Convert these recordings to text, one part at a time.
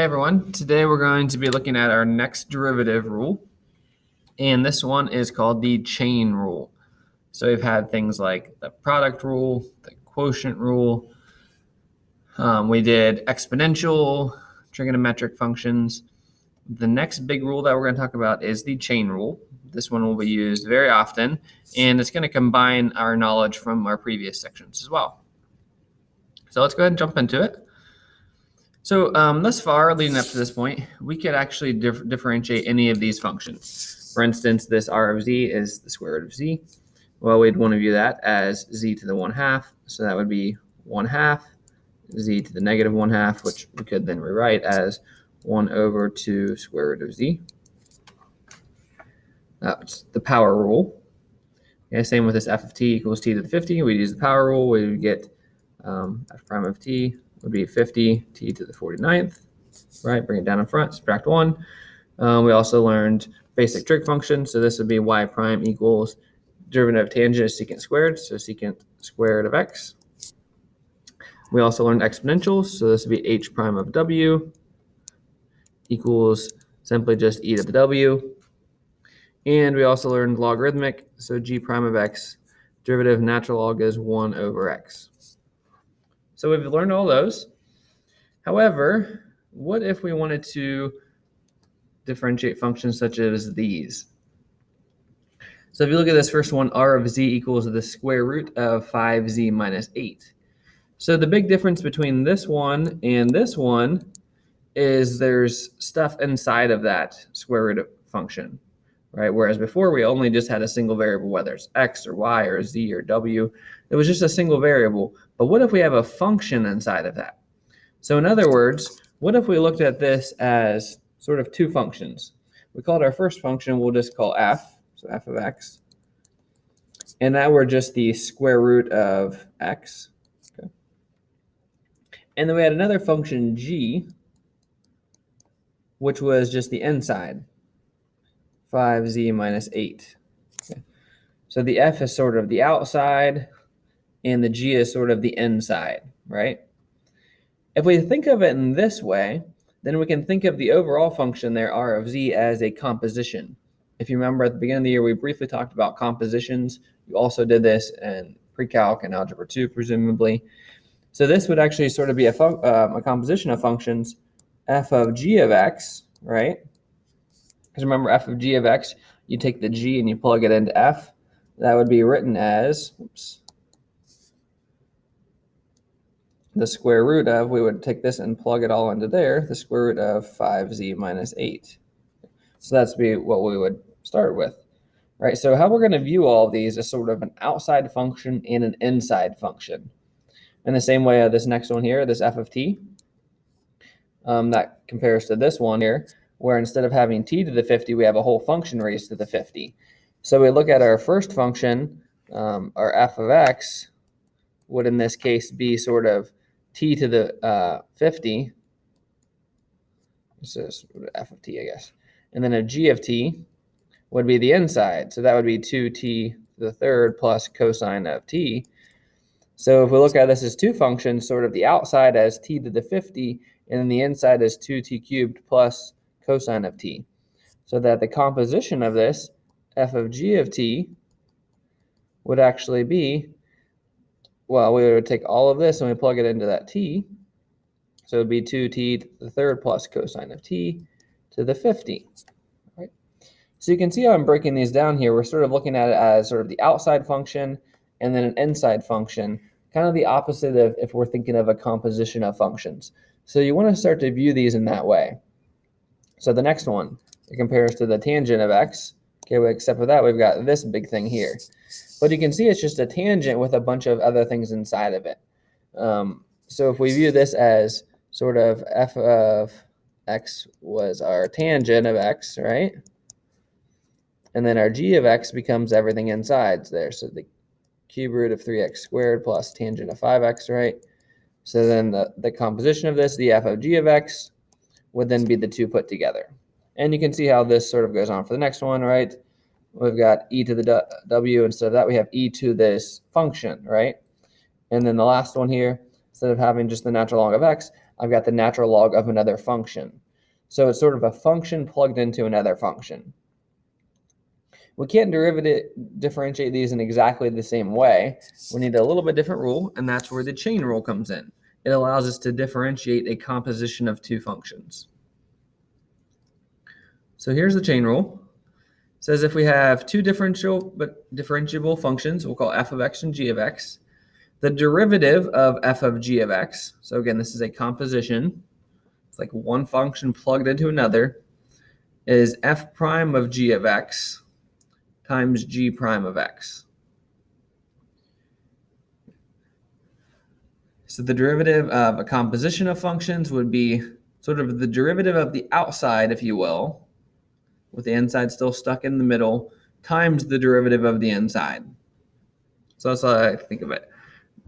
Hey everyone, today we're going to be looking at our next derivative rule, and this one is called the chain rule. So we've had things like the product rule, the quotient rule, we did exponential, trigonometric functions. The next big rule that we're going to talk about is the chain rule. This one will be used very often, and it's going to combine our knowledge from our previous sections as well. So let's go ahead and jump into it. So thus far, leading up to this point, we could actually differentiate any of these functions. For instance, this r of z is the square root of z. Well, we'd want to view that as z to the 1/2. So that would be 1/2 z to the negative 1/2, which we could then rewrite as 1/2 square root of z. That's the power rule. Okay, same with this f of t equals t to the 50. We'd use the power rule. We would get f prime of t would be 50 t to the 49th, right? Bring it down in front, subtract 1. We also learned basic trig functions. So this would be y prime equals derivative of tangent is secant squared, so secant squared of x. We also learned exponentials. So this would be h prime of w equals simply just e to the w. And we also learned logarithmic. So g prime of x, derivative of natural log is 1/x. So we've learned all those. However, what if we wanted to differentiate functions such as these? So if you look at this first one, r of z equals the square root of 5z minus 8. So the big difference between this one and this one is there's stuff inside of that square root function, right? Whereas before we only just had a single variable, whether it's x or y or z or w. It was just a single variable. But what if we have a function inside of that? So in other words, what if we looked at this as sort of two functions? We called our first function, we'll just call f, so f of x. And now we're just the square root of x. Okay. And then we had another function g, which was just the inside, 5z minus 8. Okay. So the f is sort of the outside, and the g is sort of the inside, right? If we think of it in this way, then we can think of the overall function there, r of z, as a composition. If you remember at the beginning of the year, we briefly talked about compositions. You also did this in pre-calc and algebra 2, presumably. So this would actually sort of be a composition of functions, f of g of x, right? Because remember, f of g of x, you take the g and you plug it into f. That would be written as, the square root of, we would take this and plug it all into there, the square root of 5z minus 8. So that's what we would start with, right? So how we're going to view all of these is sort of an outside function and an inside function. In the same way, this next one here, this f of t, that compares to this one here, where instead of having t to the 50, we have a whole function raised to the 50. So we look at our first function, our f of x, would in this case be sort of t to the 50. This is f of t, I guess. And then a g of t would be the inside. So that would be 2t to the third plus cosine of t. So if we look at this as two functions, sort of the outside as t to the 50, and then the inside as 2t cubed plus cosine of t. So that the composition of this, f of g of t, would actually be, well, we would take all of this and we plug it into that t. So it would be 2t to the third plus cosine of t to the 50. Right? So you can see how I'm breaking these down here. We're sort of looking at it as sort of the outside function and then an inside function, kind of the opposite of if we're thinking of a composition of functions. So you want to start to view these in that way. So the next one, it compares to the tangent of x. Okay, well, except for that, we've got this big thing here. But you can see it's just a tangent with a bunch of other things inside of it. So if we view this as sort of f of x was our tangent of x, right? And then our g of x becomes everything inside there. So the cube root of 3x squared plus tangent of 5x, right? So then the composition of this, the f of g of x, would then be the two put together. And you can see how this sort of goes on for the next one, right? We've got e to the w. Instead of that, we have e to this function, right? And then the last one here, instead of having just the natural log of x, I've got the natural log of another function. So it's sort of a function plugged into another function. We can't differentiate these in exactly the same way. We need a little bit different rule, and that's where the chain rule comes in. It allows us to differentiate a composition of two functions. So here's the chain rule. It says if we have two differentiable functions, we'll call f of x and g of x, the derivative of f of g of x, so again, this is a composition, it's like one function plugged into another, is f prime of g of x times g prime of x. So the derivative of a composition of functions would be sort of the derivative of the outside, if you will, with the inside still stuck in the middle, times the derivative of the inside. So that's how I think of it.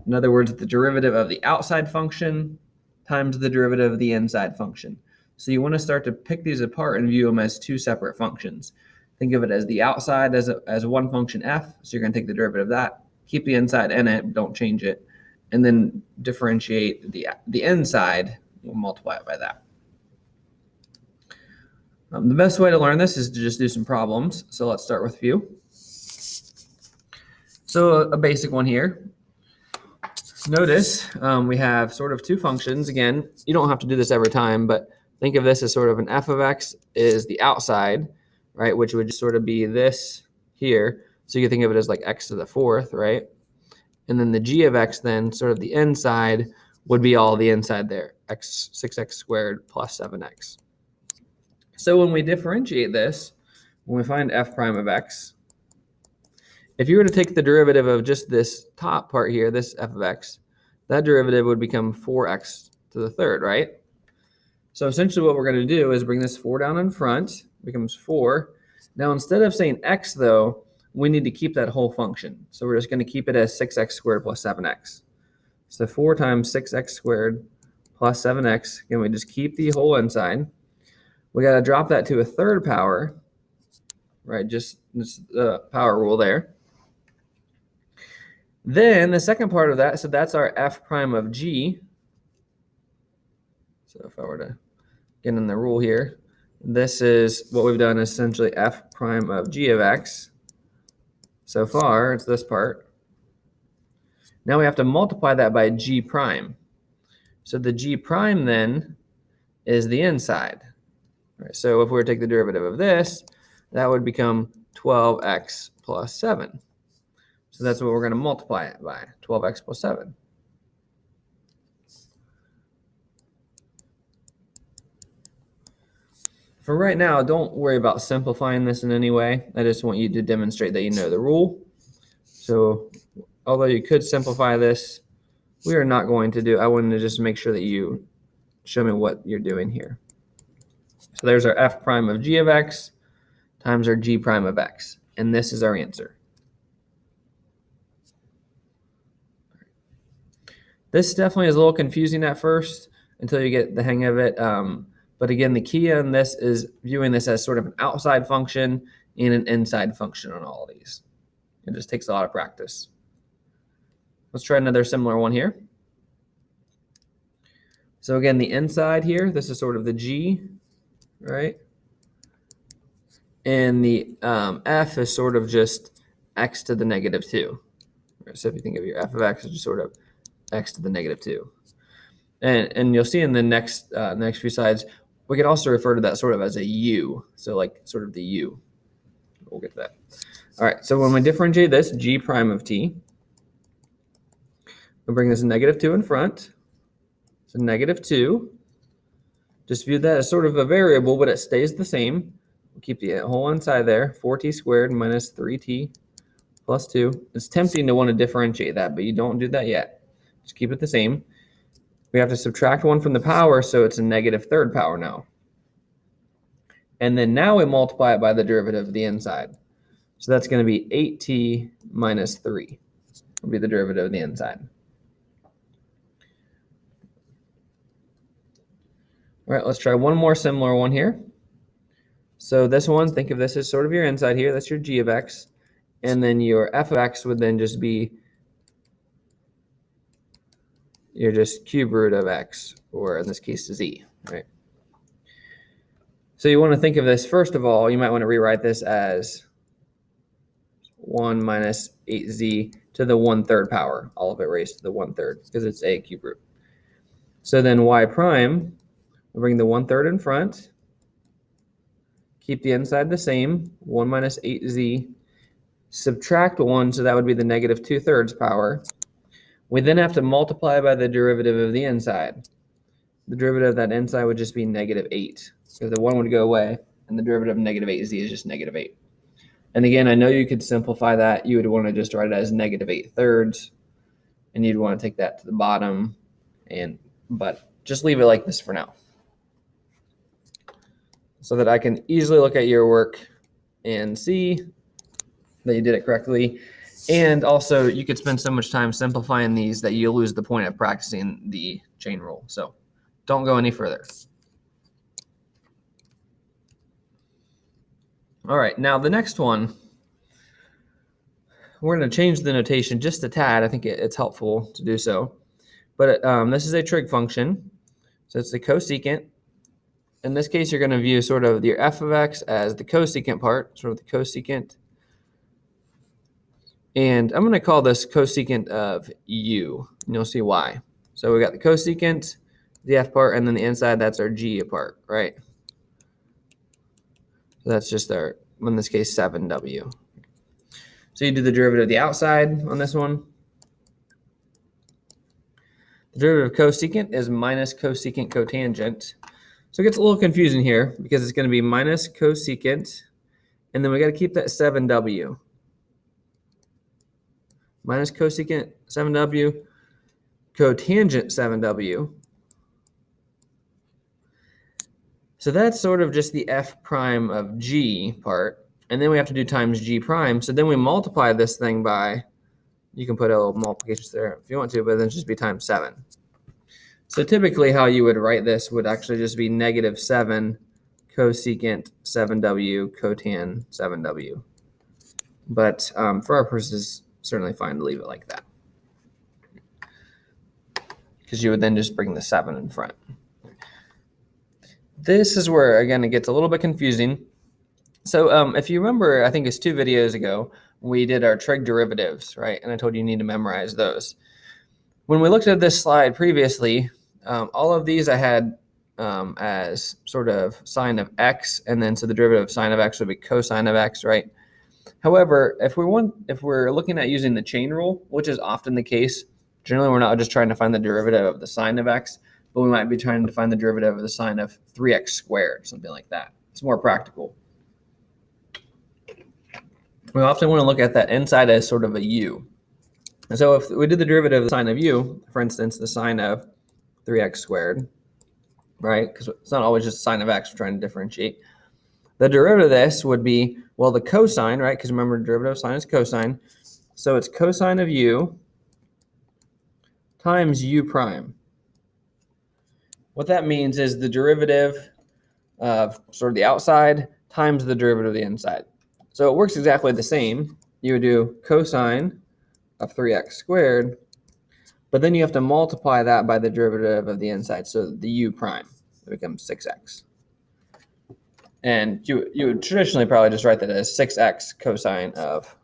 In other words, the derivative of the outside function times the derivative of the inside function. So you want to start to pick these apart and view them as two separate functions. Think of it as the outside as one function f, so you're going to take the derivative of that, keep the inside in it, don't change it, and then differentiate the inside, we'll multiply it by that. The best way to learn this is to just do some problems. So let's start with a few. So a basic one here. Notice we have sort of two functions. Again, you don't have to do this every time, but think of this as sort of an f of x is the outside, right? Which would just sort of be this here. So you can think of it as like x to the fourth, right? And then the g of x then, sort of the inside, would be all the inside there, 6x squared plus 7x. So when we differentiate this, when we find f prime of x, if you were to take the derivative of just this top part here, this f of x, that derivative would become 4x to the third, right? So essentially what we're going to do is bring this 4 down in front, becomes 4. Now instead of saying x though, we need to keep that whole function. So we're just going to keep it as 6x squared plus 7x. So 4 times 6x squared plus 7x, again, we just keep the whole inside. We got to drop that to a third power, right? Just the power rule there. Then the second part of that, so that's our f prime of g. So if I were to get in the rule here, this is what we've done, essentially f prime of g of x. So far, it's this part. Now we have to multiply that by g prime. So the g prime then is the inside. Right, so if we were to take the derivative of this, that would become 12x plus 7. So that's what we're going to multiply it by, 12x plus 7. For right now, don't worry about simplifying this in any way. I just want you to demonstrate that you know the rule. So although you could simplify this, we are not going to do. I wanted to just make sure that you show me what you're doing here. So there's our f prime of g of x times our g prime of x. And this is our answer. This definitely is a little confusing at first until you get the hang of it. But again, the key on this is viewing this as sort of an outside function and an inside function on all of these. It just takes a lot of practice. Let's try another similar one here. So again, the inside here, this is sort of the g, right? And the f is sort of just x to the negative 2. So if you think of your f of x, it's just sort of x to the negative 2. And you'll see in the next few slides, we can also refer to that sort of as a u. So like sort of the u. We'll get to that. All right, so when we differentiate this, g prime of t, we'll bring this negative 2 in front. So negative 2. Just view that as sort of a variable, but it stays the same. We'll keep the whole inside there, 4t squared minus 3t plus 2. It's tempting to want to differentiate that, but you don't do that yet. Just keep it the same. We have to subtract 1 from the power, so it's a negative third power now. And then now we multiply it by the derivative of the inside. So that's going to be 8t minus 3 will be the derivative of the inside. All right, let's try one more similar one here. So this one, think of this as sort of your inside here. That's your g of x. And then your f of x would then just be you're just cube root of x, or in this case, z, right? So you want to think of this, first of all, you might want to rewrite this as 1 minus 8z to the 1/3 power, all of it raised to the 1/3, because it's a cube root. So then y prime, we'll bring the 1/3 in front, keep the inside the same, 1 minus 8z, subtract 1, so that would be the negative 2/3 power. We then have to multiply by the derivative of the inside. The derivative of that inside would just be negative 8, because the 1 would go away, and the derivative of negative 8z is just negative 8. And again, I know you could simplify that. You would want to just write it as negative 8/3, and you'd want to take that to the bottom, but just leave it like this for now, so that I can easily look at your work and see that you did it correctly. And also, you could spend so much time simplifying these that you lose the point of practicing the chain rule. So don't go any further. All right, now the next one, we're going to change the notation just a tad. I think it's helpful to do so. But this is a trig function, so it's the cosecant. In this case, you're going to view sort of your f of x as the cosecant part, sort of the cosecant. And I'm going to call this cosecant of u, and you'll see why. So we got the cosecant, the f part, and then the inside, that's our g part, right? So that's just our, in this case, 7w. So you do the derivative of the outside on this one. The derivative of cosecant is minus cosecant cotangent. So it gets a little confusing here because it's going to be minus cosecant, and then we got to keep that 7w. Minus cosecant 7w, cotangent 7w. So that's sort of just the f prime of g part. And then we have to do times g prime. So then we multiply this thing by, you can put a little multiplications there if you want to, but then just be times 7. So typically how you would write this would actually just be negative 7 cosecant 7w cotan 7w. But for our purposes, certainly fine to leave it like that, because you would then just bring the 7 in front. This is where, again, it gets a little bit confusing. So if you remember, I think it's 2 videos ago, we did our trig derivatives, right? And I told you need to memorize those. When we looked at this slide previously, all of these I had as sort of sine of x, and then so the derivative of sine of x would be cosine of x, right? However, if we're looking at using the chain rule, which is often the case, generally we're not just trying to find the derivative of the sine of x, but we might be trying to find the derivative of the sine of 3x squared, something like that. It's more practical. We often want to look at that inside as sort of a u. And so if we did the derivative of the sine of u, for instance, the sine of 3x squared, right? Because it's not always just sine of x we're trying to differentiate. The derivative of this would be, well, the cosine, right? Because remember, the derivative of sine is cosine. So it's cosine of u times u prime. What that means is the derivative of sort of the outside times the derivative of the inside. So it works exactly the same. You would do cosine of 3x squared, but then you have to multiply that by the derivative of the inside, so the u prime. It becomes 6x. And you would traditionally probably just write that as 6x cosine of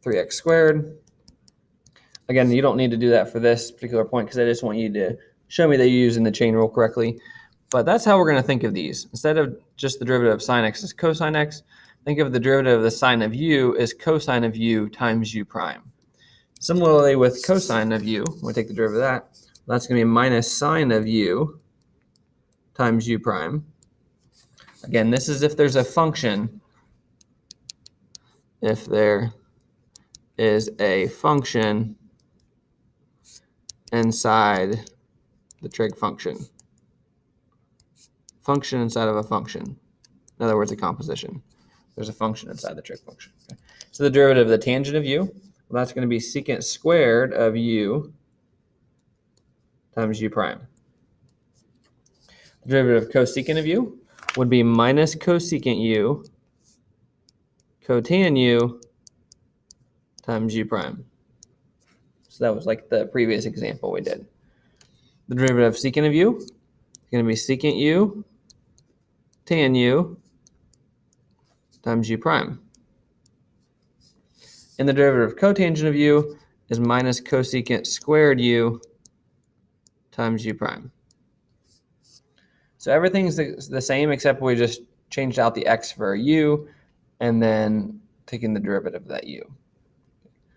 3x squared. Again, you don't need to do that for this particular point because I just want you to show me that you're using the chain rule correctly. But that's how we're going to think of these. Instead of just the derivative of sine x as cosine x, think of the derivative of the sine of u as cosine of u times u prime. Similarly with cosine of u, when we take the derivative of that, that's going to be minus sine of u times u prime. Again, this is if there's a function, if there is a function inside the trig function. Function inside of a function. In other words, a composition. There's a function inside the trig function. Okay. So the derivative of the tangent of u, well, that's going to be secant squared of u times u prime. The derivative of cosecant of u would be minus cosecant u cotan u times u prime. So that was like the previous example we did. The derivative of secant of u is going to be secant u tan u times u prime. And the derivative of cotangent of u is minus cosecant squared u times u prime. So everything's the same except we just changed out the x for a u and then taking the derivative of that u.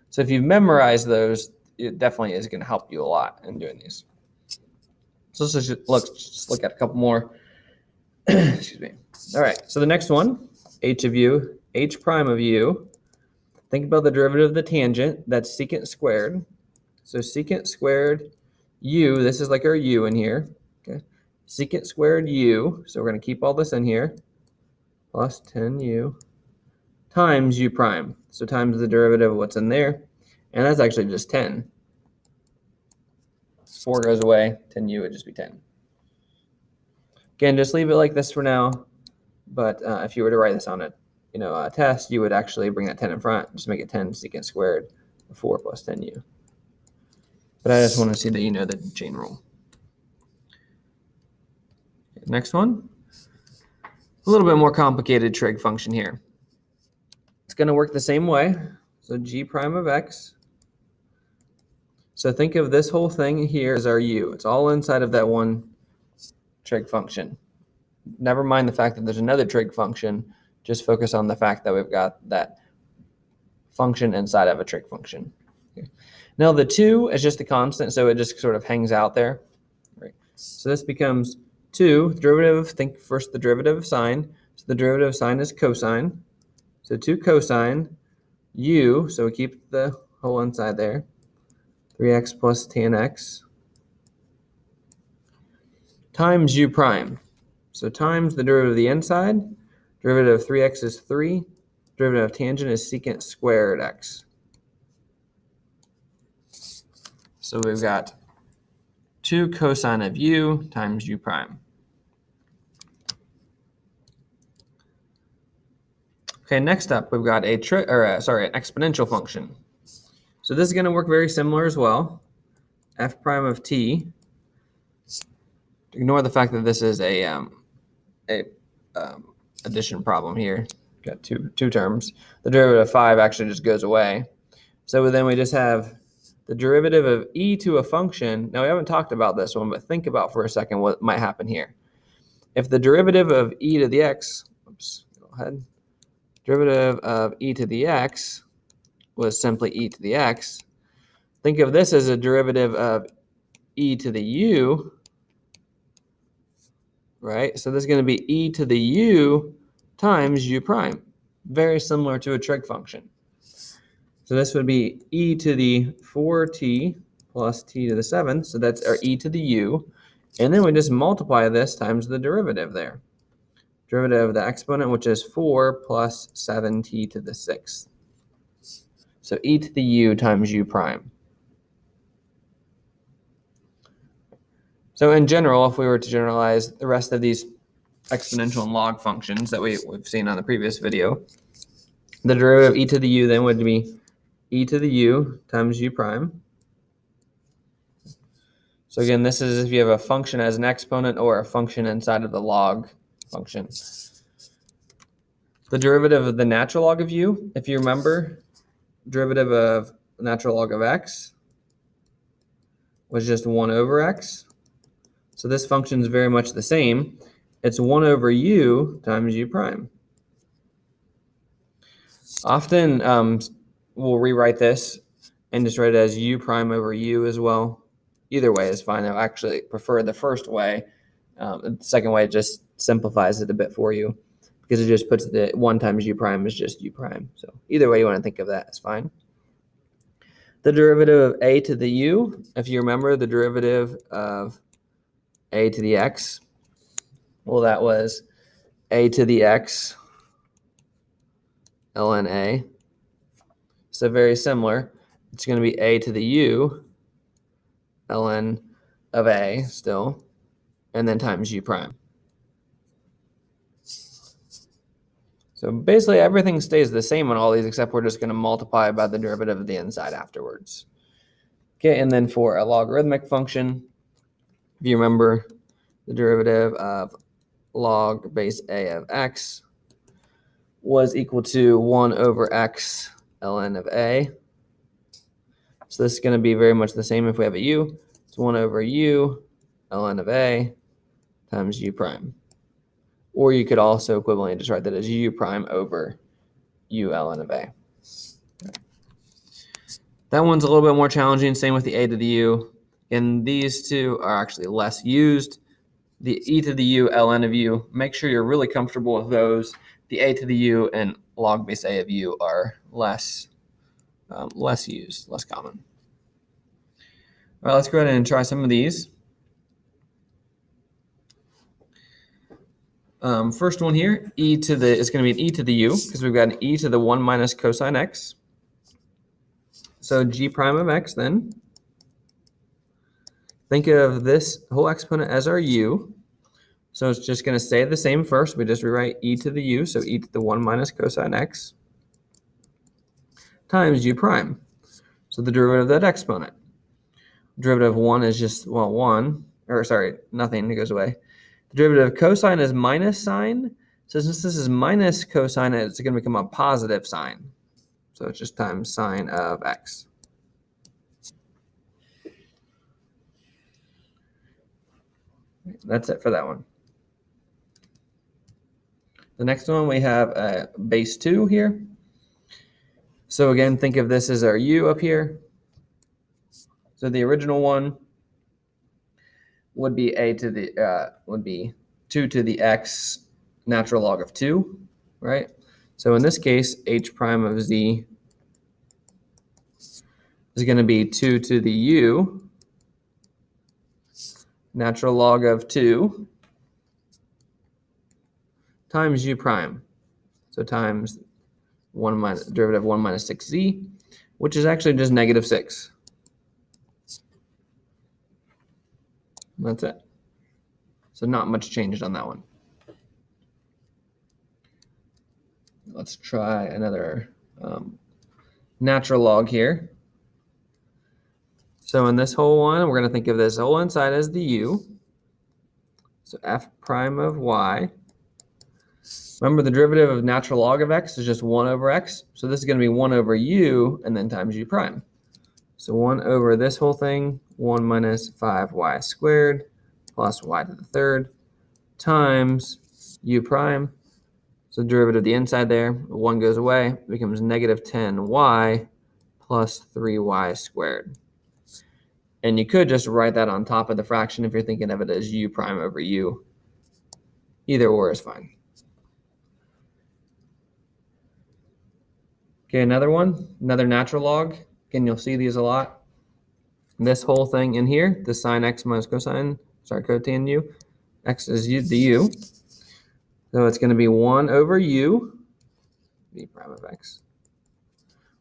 So if you've memorized those, it definitely is going to help you a lot in doing these. So let's just look at a couple more. Excuse me. All right, so the next one, h of u, h prime of u. Think about the derivative of the tangent, that's secant squared. So secant squared u, this is like our u in here. Okay. Secant squared u, so we're going to keep all this in here, plus 10u times u prime. So times the derivative of what's in there, and that's actually just 10. 4 goes away, 10u would just be 10. Again, just leave it like this for now, but if you were to write this on a test, you would actually bring that 10 in front, just make it 10 secant squared, 4 plus 10u. But I just want to see that you know the chain rule. Next one, a little bit more complicated trig function here. It's going to work the same way. So g prime of x. So think of this whole thing here as our u. It's all inside of that one trig function. Never mind the fact that there's another trig function. Just focus on the fact that we've got that function inside of a trig function. Okay. Now the 2 is just a constant, so it just sort of hangs out there. Right. So this becomes 2, derivative, think first the derivative of sine. So the derivative of sine is cosine. So 2 cosine u, so we keep the whole inside there, 3x plus tan x times u prime. So times the derivative of the inside, derivative of 3x is 3, derivative of tangent is secant squared x. So we've got 2 cosine of u times u prime. Okay, next up we've got an exponential function. So this is going to work very similar as well. F prime of t. Ignore the fact that this is a addition problem here. Got two terms. The derivative of 5 actually just goes away. So then we just have the derivative of e to a function. Now we haven't talked about this one, but think about for a second what might happen here. If the derivative of e to the x, go ahead. Derivative of e to the x was simply e to the x. Think of this as a derivative of e to the u, right? So this is going to be e to the u times u prime, very similar to a trig function. So this would be e to the 4t plus t to the 7th, so that's our e to the u, and then we just multiply this times the derivative there. Derivative of the exponent, which is 4 plus 7t to the 6th. So e to the u times u prime. So in general, if we were to generalize the rest of these exponential and log functions that we've seen on the previous video, the derivative of e to the u then would be e to the u times u prime. So again, this is if you have a function as an exponent or a function inside of the log function. The derivative of the natural log of u, if you remember, derivative of natural log of x was just 1 over x. So this function is very much the same. It's 1 over u times u prime. Often we'll rewrite this and just write it as u prime over u as well. Either way is fine. I actually prefer the first way. The second way just simplifies it a bit for you because it just puts the 1 times u prime is just u prime. So either way you want to think of that is fine. The derivative of a to the u, if you remember the derivative of a to the x, well, that was a to the x ln a. So very similar. It's going to be a to the u ln of a still, and then times u prime. So basically everything stays the same on all these except we're just going to multiply by the derivative of the inside afterwards. Okay, and then for a logarithmic function, if you remember, the derivative of log base a of x was equal to 1 over x ln of a. So this is going to be very much the same if we have a u. It's 1 over u ln of a times u prime. Or you could also equivalently just write that as u prime over u ln of a. That one's a little bit more challenging. Same with the a to the u. And these two are actually less used. The e to the u, ln of u, make sure you're really comfortable with those. The a to the u and log base a of u are less used, less common. All right, let's go ahead and try some of these. First one here, it's going to be an e to the u because we've got an e to the 1 minus cosine x. So g prime of x then. Think of this whole exponent as our u. So it's just going to stay the same first. We just rewrite e to the u, so e to the 1 minus cosine x times u prime. So the derivative of that exponent. Derivative of 1 is just, well, 1. Or sorry, nothing. It goes away. The derivative of cosine is minus sine. So since this is minus cosine, it's going to become a positive sign. So it's just times sine of x. That's it for that one. The next one, we have a base 2 here. So again, think of this as our u up here. So the original one would be would be 2 to the x natural log of 2, right? So in this case, h prime of z is going to be 2 to the u natural log of 2 times u prime. So times derivative of 1 minus 6z, which is actually just negative 6. That's it. So not much changed on that one. Let's try another natural log here. So in this whole one, we're going to think of this whole inside as the u. So f prime of y. Remember, the derivative of natural log of x is just 1 over x. So this is going to be 1 over u and then times u prime. So 1 over this whole thing, 1 minus 5y squared plus y to the third times u prime. So the derivative of the inside there, 1 goes away, it becomes negative 10y plus 3y squared. And you could just write that on top of the fraction if you're thinking of it as u prime over u. Either or is fine. Okay, another one, another natural log. Again, you'll see these a lot. This whole thing in here, the sine x minus cosine, cotan u, x is the u. So it's going to be 1 over u, v prime of x.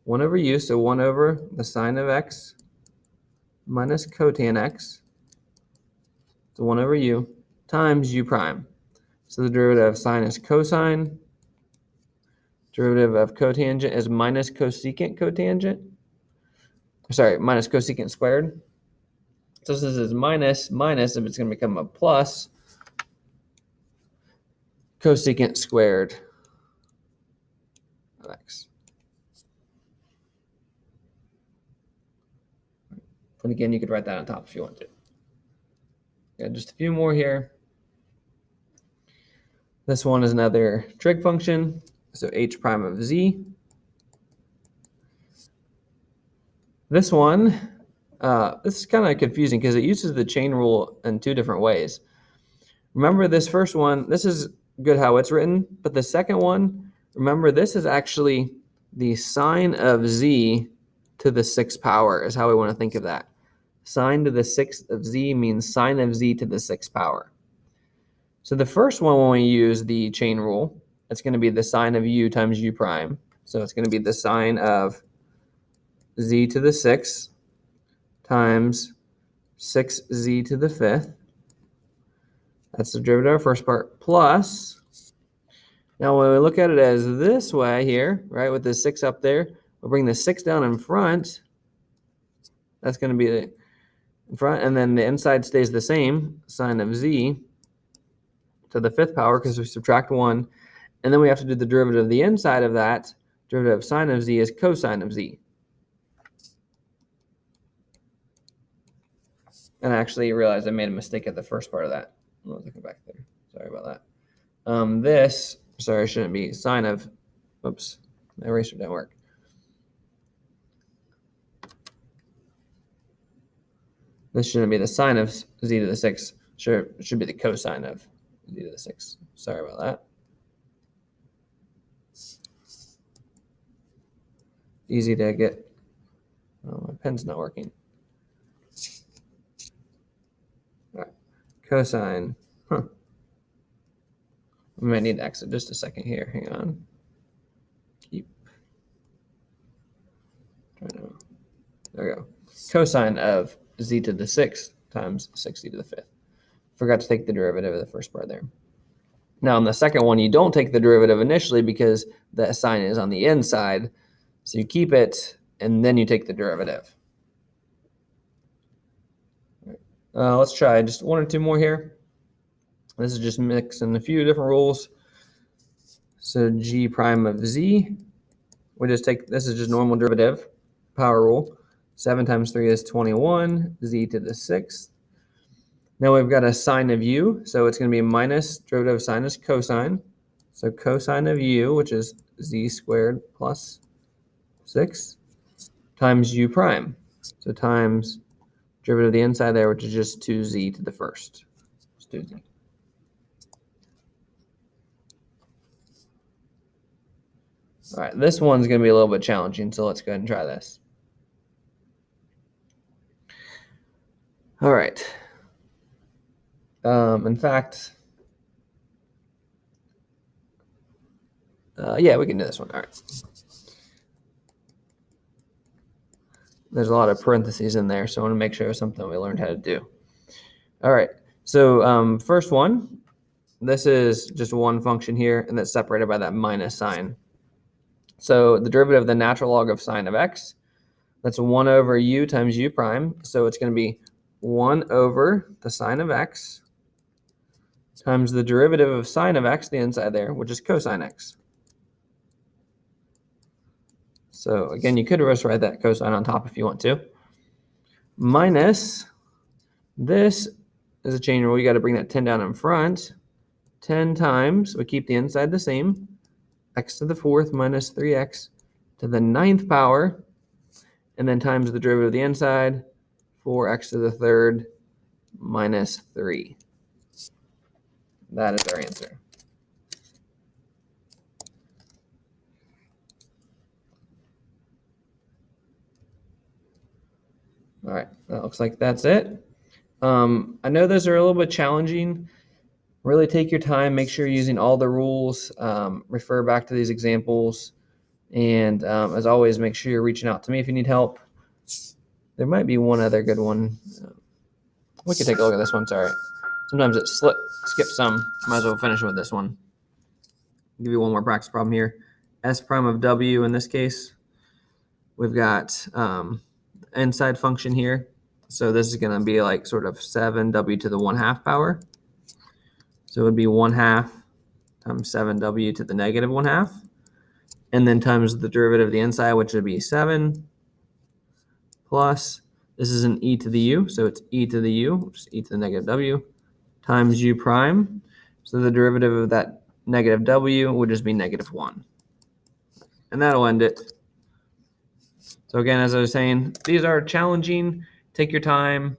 1 over u, so 1 over the sine of x minus cotan x. So 1 over u times u prime. So the derivative of sine is cosine. Derivative of cotangent is minus cosecant cotangent. Sorry, minus cosecant squared. So since this is minus, if it's going to become a plus, cosecant squared of x. And again, you could write that on top if you want to. Yeah, just a few more here. This one is another trig function. So h prime of z. This one, this is kind of confusing because it uses the chain rule in 2 different ways. Remember this first one, this is good how it's written, but the second one, remember this is actually the sine of z to the 6th power is how we want to think of that. Sine to the 6th of z means sine of z to the 6th power. So the first one, when we use the chain rule, it's going to be the sine of u times u prime. So it's going to be the sine of z to the 6th times 6z to the 5th. That's the derivative of our first part, plus, now when we look at it as this way here, right, with the 6 up there, we'll bring the 6 down in front, That's going to be the in front, and then the inside stays the same, sine of z to the 5th power because we subtract 1. And then we have to do the derivative of the inside of that. Derivative of sine of z is cosine of z. And I actually realized I made a mistake at the first part of that. I'll look back there. Sorry about that. Sorry, shouldn't be sine of, oops, my eraser didn't work. This shouldn't be the sine of z to the 6. Sure, it should be the cosine of z to the 6. Sorry about that. Easy to get. Oh, my pen's not working. All right, cosine. We might need to exit just a second here. Hang on. There we go. Cosine of z to the 6th times 60 to the 5th. Forgot to take the derivative of the first part there. Now, in the second one, you don't take the derivative initially because the sign is on the inside. So you keep it, and then you take the derivative. Let's try just 1 or 2 more here. This is just mixing a few different rules. So g prime of z, we just take, this is just normal derivative, power rule. 7 times 3 is 21, z to the 6th. Now we've got a sine of u, so it's going to be minus derivative of sine is cosine. So cosine of u, which is z squared plus 6, times u prime. So times derivative of the inside there, which is just 2z to the 1st. Just 2z. All right, this one's going to be a little bit challenging, so let's go ahead and try this. All right. In fact, yeah, we can do this one. All right. There's a lot of parentheses in there, so I want to make sure it's something we learned how to do. All right. So first one, this is just one function here, and that's separated by that minus sign. So the derivative of the natural log of sine of x, that's 1 over u times u prime. So it's going to be 1 over the sine of x times the derivative of sine of x, the inside there, which is cosine x. So again, you could just write that cosine on top if you want to. Minus, this is a chain rule. You got to bring that 10 down in front. 10 times, we keep the inside the same, x to the 4th minus 3x to the 9th power, and then times the derivative of the inside, 4x to the 3rd minus 3. That is our answer. All right, that looks like that's it. I know those are a little bit challenging. Really take your time, make sure you're using all the rules, refer back to these examples, and as always, make sure you're reaching out to me if you need help. There might be one other good one. We could take a look at this one, sorry. Sometimes it skips some. Might as well finish with this one. I'll give you one more practice problem here. S prime of w in this case. We've got inside function here. So this is going to be like sort of 7w to the 1/2 power. So it would be 1/2 times 7w to the negative 1/2. And then times the derivative of the inside, which would be 7 plus, this is an e to the u, so it's e to the u, which is e to the negative w, times u prime. So the derivative of that negative w would just be -1. And that'll end it. So again, as I was saying, these are challenging. Take your time.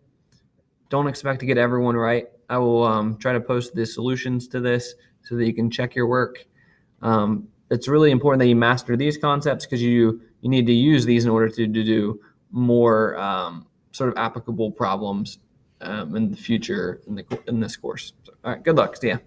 Don't expect to get everyone right. I will try to post the solutions to this so that you can check your work. It's really important that you master these concepts because you need to use these in order to do more sort of applicable problems in the future in this course. So, all right, good luck. See ya.